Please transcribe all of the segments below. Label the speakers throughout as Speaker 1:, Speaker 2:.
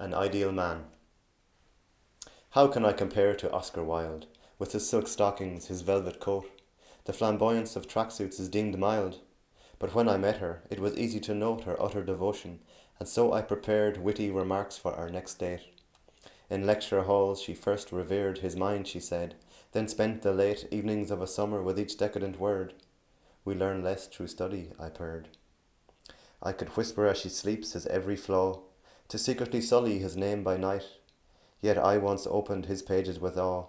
Speaker 1: An ideal man. How can I compare to Oscar Wilde, with his silk stockings, his velvet coat? The flamboyance of tracksuits is deemed mild, but when I met her, it was easy to note her utter devotion, and so I prepared witty remarks for our next date. In lecture halls she first revered his mind, she said, then spent the late evenings of a summer with each decadent word. We learn less through study, I purred. I could whisper as she sleeps his every flaw, to secretly sully his name by night. Yet I once opened his pages with awe,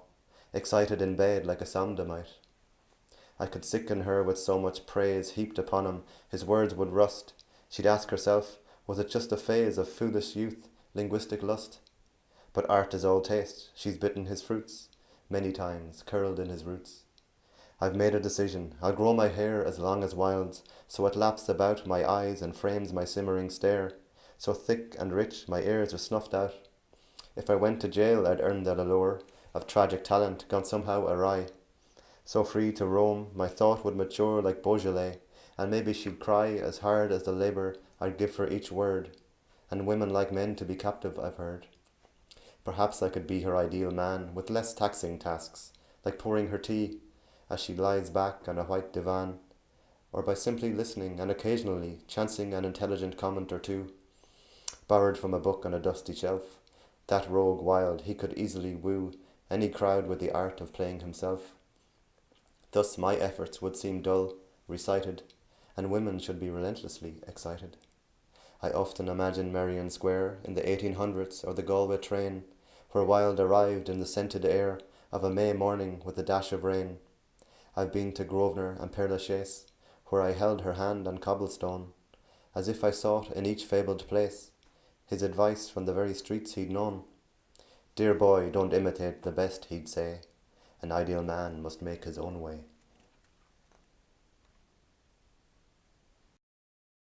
Speaker 1: excited in bed like a sodomite. I could sicken her with so much praise heaped upon him, his words would rust. She'd ask herself, was it just a phase of foolish youth, linguistic lust? But art is all taste, she's bitten his fruits, many times, curled in his roots. I've made a decision, I'll grow my hair as long as Wilde's, so it laps about my eyes and frames my simmering stare. So thick and rich, my ears are snuffed out. If I went to jail, I'd earn that allure of tragic talent gone somehow awry. So free to roam, my thought would mature like Beaujolais, and maybe she'd cry as hard as the labour I'd give for each word. And women like men to be captive, I've heard. Perhaps I could be her ideal man, with less taxing tasks, like pouring her tea, as she lies back on a white divan, or by simply listening and occasionally chancing an intelligent comment or two, borrowed from a book on a dusty shelf. That rogue Wilde, he could easily woo any crowd with the art of playing himself. Thus my efforts would seem dull, recited, and women should be relentlessly excited. I often imagine Merrion Square in the 1800s or the Galway train, where Wilde arrived in the scented air of a May morning with a dash of rain. I've been to Grosvenor and Père Lachaise, where I held her hand on cobblestone, as if I sought in each fabled place his advice from the very streets he'd known. Dear boy, don't imitate the best, he'd say. An ideal man must make his own way.